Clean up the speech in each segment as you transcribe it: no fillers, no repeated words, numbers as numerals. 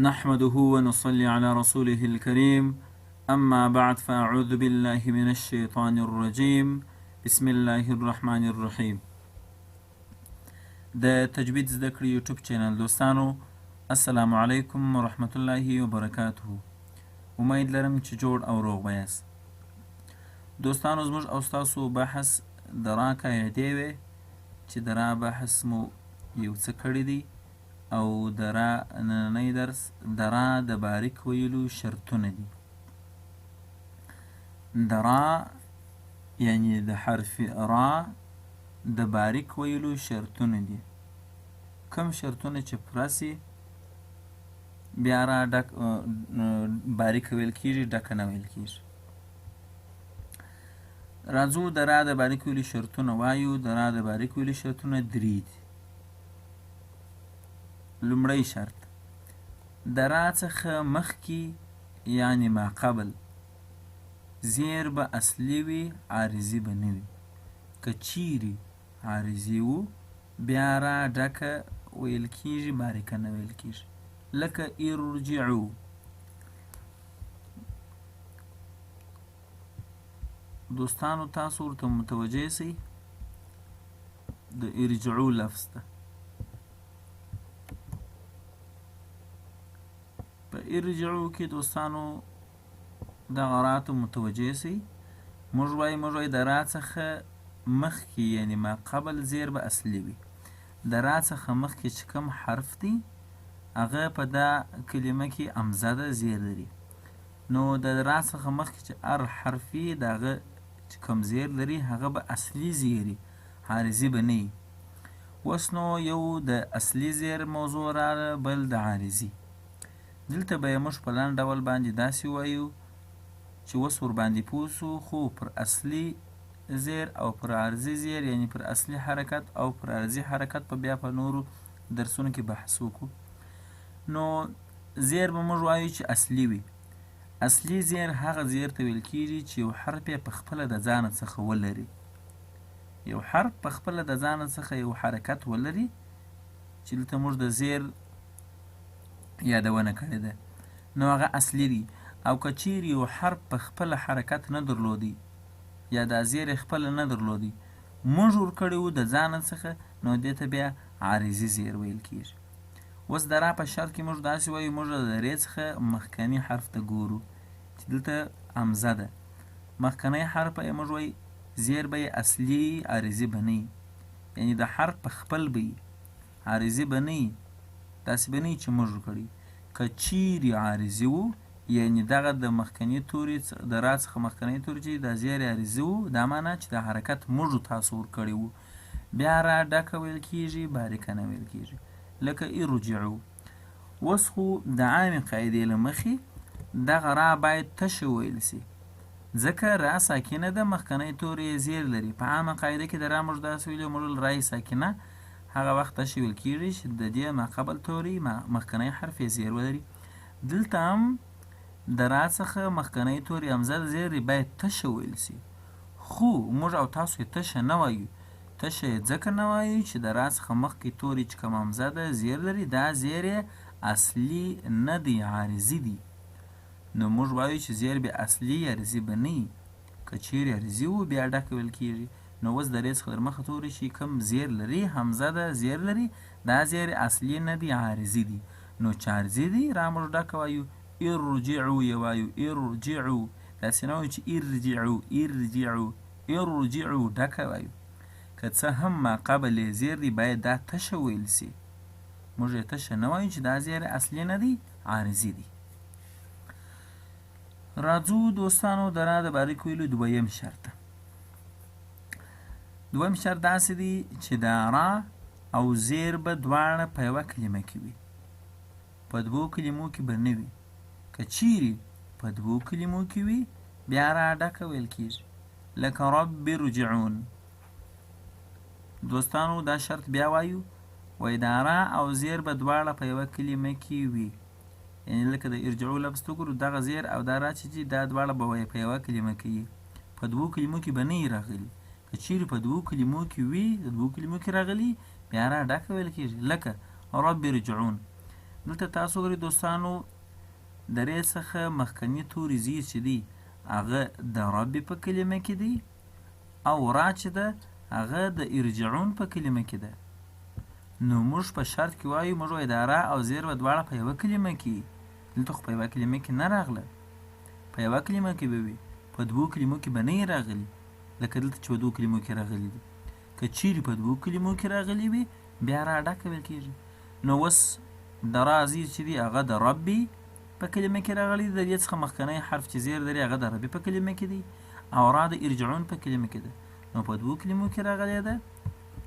نحمده ونصلي على رسوله الكريم أما بعد فأعوذ بالله من الشيطان الرجيم بسم الله الرحمن الرحيم. د تجوید زده کړې یوټیوب چینل دوستانو، السلام علیکم ورحمة الله وبرکاته. امید لرم چې جوړ او روغ به یاست. دوستانو، زموږ او ستاسو بحث د را قاعدې وې چې د را بحث مو یو څه کړی دی او د را نننی درس د را د باریک ویلو شرطونه دي. د را یعنی د حرف را د باریک ویلو شرطونه دي. کوم شرطونه چې پوره سي بیا را باریک ویل کیږي، ډکه نه ویل کیږي. راځو د را د باریک ویلو شرطونه وایو. د را د باریک ویلو شرطونه درې دي. لومړی شرط، د را څخه مخکې یعنی ما قبل زیر به اصلي وي، عارضي به نه وي. که چیرې عارضي و بیا را ډکه ویل کیږي، باریکه نه ویل کیږي. لکه ارجعو. دوستانو تاسو ورته متوجه سئ، د ارجعو لفظ ته. په ارجعو کې دوستانو دغه را ته متوجه سئ. موږ وایو د را څخه مخکې یعنی ما قبل زیر به اصلي وي. د را څخه مخکې چې کوم حرف دی هغه په دا کلمه کې امزه ده، زیر لري. نو د را څخه مخکې چې هر حرف وي د هغه چې کوم زیر لري هغه به اصلي زیر وي، عارضي به نه وي. اوس نو یو د اصلي زیر موضوع راغله، بل د عارضي. دلته به یې موږ په لنډ ډول باندې داسې وایو چې اوس ورباندې پوه سو، خو پر اصلي زیر او پر عارضي زیر یعنی پر اصلي حرکت او پر عارضي حرکت په بیا په نورو درسونو کې بحث وکړو. نو زیر به موږ وایو چې اصلي وي. اصلي زیر هغه زیر ته ویل کیږي چې یو حرف یې په خپله د ځانه څخه ولري. یو حرف په خپله د ځانه څخه یو حرکت ولري چې دلته موږ د زیر یادونه کړې ده، نو هغه اصلي دی. او که چیرې یو حرف په خپله حرکت نه درلودی یا دا زیر خپله نه درلودی، موږ ورکړی و د ځانه څخه، نو دې ته بیا عارضي زیر ویل کیږي. اوس د را په شرط کې موږ داسې وایو، موږ د رې څخه مخکني حرف ته ګورو چې دلته همزه ده. مخکنی حرف یې موږ وایو زیر به یې اصلي، عارضي به نه وي. یعنې د حرف په خپل به وي، عارضي به نه وي. داسې به نه وي چې موږ ورکړي. که چیرې عارضي و یعنې دغه د مخکني توري د را څخه مخکنی توري چې دا زیر عارضي و، دا معنا چې د حرکت موږ تاسو ورکړی و، بیا را ډکه ویل کیږي، باریکه نه ویل کیږي. لکه ارجعو. اوس خو د عامې قاعدې له مخې دغه را باید تشه ویل سي، ځکه را ساکنه ده، مخکنی توري زیر لري. په عامه قاعده کې د را موږ داسې ویلو، موږ رای ساکنه هغه وخت تشه ویل کیږي چې د دې ما قبل توري مخکنی حرف یې زیر ولري. دلته هم د را څخه مخکنی توري همزه زیر باید تشه ویل سي، خو موږ او تاسو یې تشه نه وایو. تشه یې ځکه نه وایو چې د را څخه مخکې توري چې کوم همزه ده زیر لري، دا زیر یې اصلي نه دی، عارضي دی. نو موږ وایو چې زیر به اصلي، عارضي به نه وي. که چیرې عارضي و بیا ډکه ویل کیږي. نو اوس د رې څخه در مخه توري چې کوم زیر لري، همزه ده زیر لري، دا زیر اصلي نه دی، عارضي دی. نو چې عارضي دی را موږ ډکه وایو. ارجعو یې وایو، ارجعو. داسې نه وایو چې ارجعو، ارجعو، ارجعو ډکه وایو. که څه هم ما قبل یې زیر دی باید دا تشه ویل سي. موږ یې تشه نه وایو چې دا زیر اصلي نه دی، عارضي دی. راځو دوستانو د را د باریک ویلو دویم شرط. دویم شرط داسې دی چې دا را او زیر به دواړه په یوه کلمه کې وي، په دوو کلمو کې به نه وي. که چیرې په دوو کلمو کې وي بیا را ډکه ویل کیږي. لکه رب ارجعون. دوستانو دا شرط بیا وایو، وایي دا را او زیر به دواړه په یوه کلمه کې وي. یعنې لکه د ارجعو لفظ ته وګورو، دغه زیر او دا را چې دي دا دواړه به په یوه کلمه کې وي، په دوو کلمو کې به نه وي راغلي. که چیرې په دوو کلمو کې وي، د دوو کلمو کې راغلي، بیا را ډکه ویل کیږي. لکه رب ارجعون. دلته تاسو وګورئ دوستانو د ر څخه مخکني توري زیر چې دی هغه د رب په کلمه کې دی او را چې ده هغه د ارجعون په کلمه کې ده. نو موږ په شرط کې وایو موږ وایو د را او زیر به دواړه په یوه کلمه کې دلته خو په یوه کلمه کې نه راغله، په یوه کلمه کې به وي، په دوو کلمو کې به نه راغلي لکه دلته چې په دوو کلمو کې راغلي دي. که چیرې په دوو کلمو کې راغلي وي بیا را ډکه ویل کېږي. نو اوس د را زیر چې دی هغه د ربي په کلمه کې راغلی دی، د دې څخه مخکنی حرف چې زیر لري هغه د ربي په کلمه کې دی او را د ارجعون په کلمه کې ده. نو په دوو کلمو کې راغلی ده،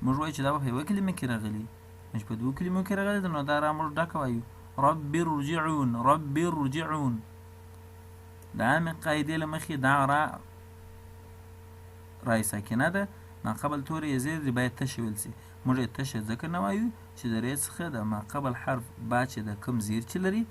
موږ وایو چې دا به په یوه کلمه کې راغلي. نو چې په دوو کلمو کې راغلی ده نو دا را موږ ډکه وایو رب ارجعون رب ارجعون. د عامې قاعدې له مخې دا را رای ساکنه ده، ماقبل توری یې زیر دی باید تشه ویل سي. موږ یې تشه ځکه نه وایو چې د ر څخه د ماقبل حرف با چې د کم زیر چې لري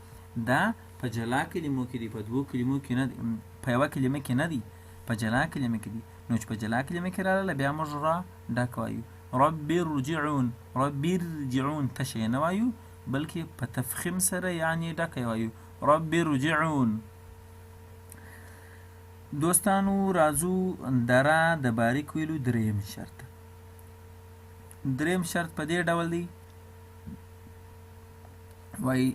دا په جلا کلمو کې دی، په دوو کلمو کې نه دی، په یوه کلمه کې نه دی، په جلا کلمه کې دی. نو چې په جلا کلمه کې راغله بیا موږ را ډک وایو رب ارجعون رب ارجعون، تشه یې نه وایو بلکې په تفخیم سره یعنې ډکه یې وایو رب ارجعون. دوستانو راځو د را د باریک ویلو دریم شرط. دریم شرط په دې ډول دی وایي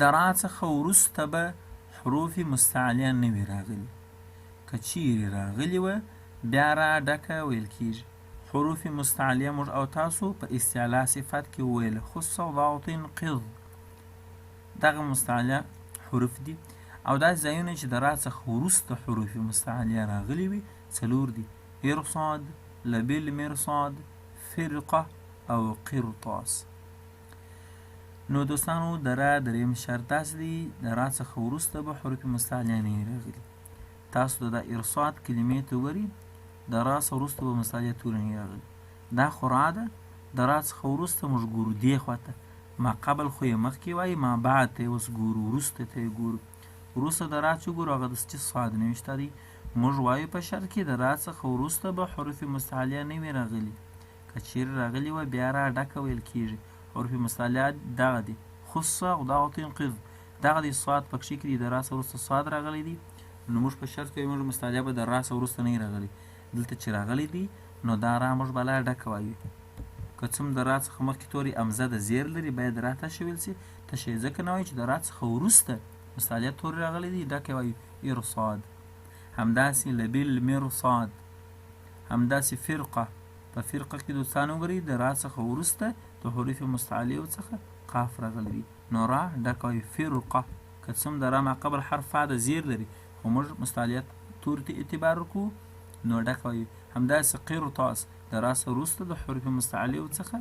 د را څخه وروسته به حروف مستعلیه نه وي راغلي، که چیرې راغلي وه بیا را ډکه ویل کېږي. حروف مستعلیه موږ او تاسو په استعلا صفت کې وویل خص ضغط قض، دغه مستعلیه حروف دي او داسې ځایونه چې د را څخه وروسته حروف مستعلیه راغلي وي څلور دي: ارصاد، لبل مرصاد، فرقه او قرطاس. نو دوستانو د را دریم شرط داسې دی د را څخه وروسته به حروف مستعلیه نه راغلي. تاسو د ارصاد کلمې ته وګورئ د را څخه وروسته به مستعلیه توری نه راغلي. دا خو را ده، د را څخه وروسته موږ ګورو دې خواته، ما قبل خو یې مخکې وایي ما بعد ته یې اوس ګورو، وروسته ته یې ګورو. وروسته د را چې ګورو هغه داسې صاد نوشته دی. موږ وایو په شرط کې د را څخه وروسته به حروف مستعلیه نه وي راغلي، که چیرې راغلي وه بیا را ډکه ویل کېږي. حروف مستعلیه دغه دي خصه ضغط قض، دغه دی صاد پکښې کې دي د را څخه وروسته صاد راغلی دی. نو موږ په شرط کې موږ مستعلیه به د را څخه وروسته نه راغلي، دلته چې راغلی دی نو دا را موږ به لا ډکه وایو. که څه هم د را څخه مخکې تورې امزه د زیر لري باید را تشه ویل سي. تشه یې ځکه نه وایو چې د را څخه وروسته مستعلیه تورې راغلی دی ډکه وایو ارصاد. همداسې لبل مرصاد، همداسې فرقه. په فرقه کې دوستان وګورئ د را څخه وروسته د حروف مستعلیو څخه قاف راغلی دی نو را ډکه وایو فرقه. که څه هم د را ماقبل حرف فا د زیر لري خو موږ مستعلیه تورې ته اعتبار وکړو نو ډکه وایو. همداسې قرطاس د را څخه وروسته د حروف مستعلیو څخه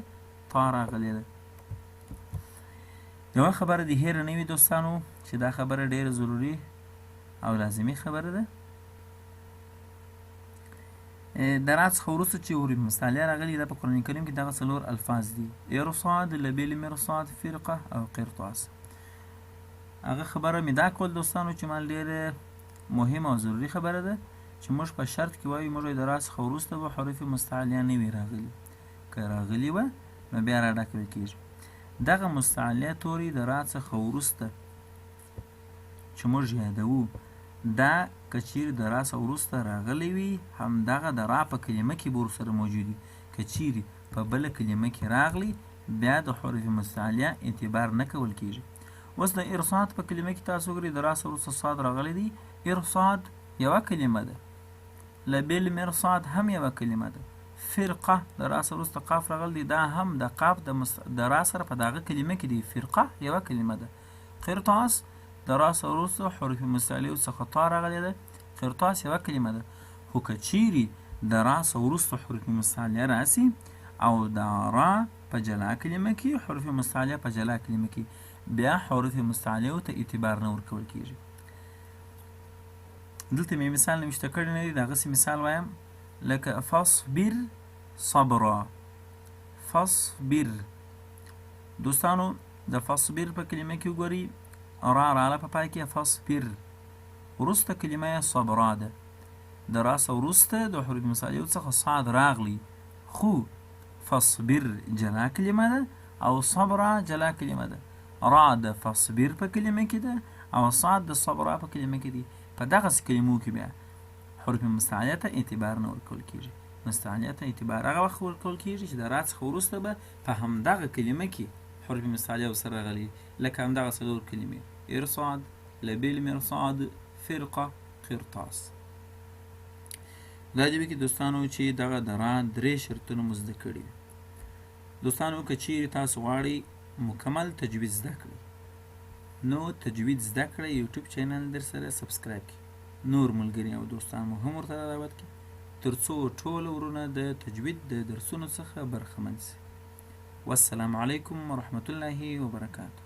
تا راغلی ده. یوه خبره دې هېره نه وي دوستانو چې دا خبره ډېره ضروري او لازمي خبره ده. د را څخه وروسته چې حروف مستعلیه راغلي دا په قرآن کریم کې دغه څلور الفاظ دي: ارصاد، لبل مرصاد، فرقه او قرطاس. هغه خبره مې دا کول دوستانو چې مال ډېره مهمه او ضروري خبره ده چې موږ په شرط کې وایو موږ د را څخه وروسته به حروف مستعلیه نه وي راغلي، که راغلي وه نو بیا را ډکه ویل کېږي. دغه مستعلیه تورې د را څخه وروسته چې موږ یادوو دا که چیرې د را څخه وروسته راغلی وي همدغه د را په کلمه کې به ورسره موجود وي. که چیرې په بله کلمه کې راغلی بیا د حروف مستعلیه اعتبار نه کول کېږي. اوس د ارصاد په کلمه کې تاسو وګورئ د را څخه وروسته صاد راغلی دی. ارصاد یوه کلمه ده، لبل مرصاد هم یوه کلمه ده، فرقه د را څخه وروسته قاف راغلی دی دا هم د قاف د را سره په دغه کلمه کې دی. فرقه یوه کلمه ده. قرطاس د را څخه وروسته حروف مستعلیو څخه تا راغلی ده، قرطاس یوه کلمه ده. خو که چیرې د را څخه وروسته حروف مستعلیه راسي او د را په جلا کلمه کې حروف مستعلیه په جلا کلمه کې بیا حروف مستعلیو ته اعتبار نه ورکول کېږي. دلته مې مثال نوشته کړی نه دی، دغسې مثال وایم لکه فاصبر صبرا. فاصبر دوستانو د فاصبر په کلمه کې وګورئ را راله په پای کې فاصبر، وروسته کلمه یې صبرا ده. د را څخه وروسته د حروف مستعلیو څخه صاد راغلی خو فاصبر جلا کلمه ده او صبرا جلا کلمه ده. را د فصبر په کلمه کې ده او صاد د صبره په کلمه کې دي. په دغسې کلمو کې بیا حروف مستعلیه ته اعتبار نه ورکول کېږي. مستعلیه ته اعتبار هغه وخت ورکول کېږي چې د را څخه وروسته به په همدغه کلمه کې حروف مستعلیه ورسره راغلي، لکه همدغه څلور کلمې: ارصاد، لبیل مرصاد، فرقه، قرطاس. دا دې وي کې دوستانو چې دغه د را 3 شرطونه مو زده کړي وي. دوستانو که چیرې تاسو غواړئ مکمل تجوید زده کړئ نو تجوید زده کړئ یوټیوب چینل در سره سبسکرایب کړئ، نور ملګري او دوستان مو هم ورته دعوت کړئ تر څو ټول ورونه د تجوید د درسونو څخه برخمن سي. والسلام علیکم ورحمة الله وبرکاته.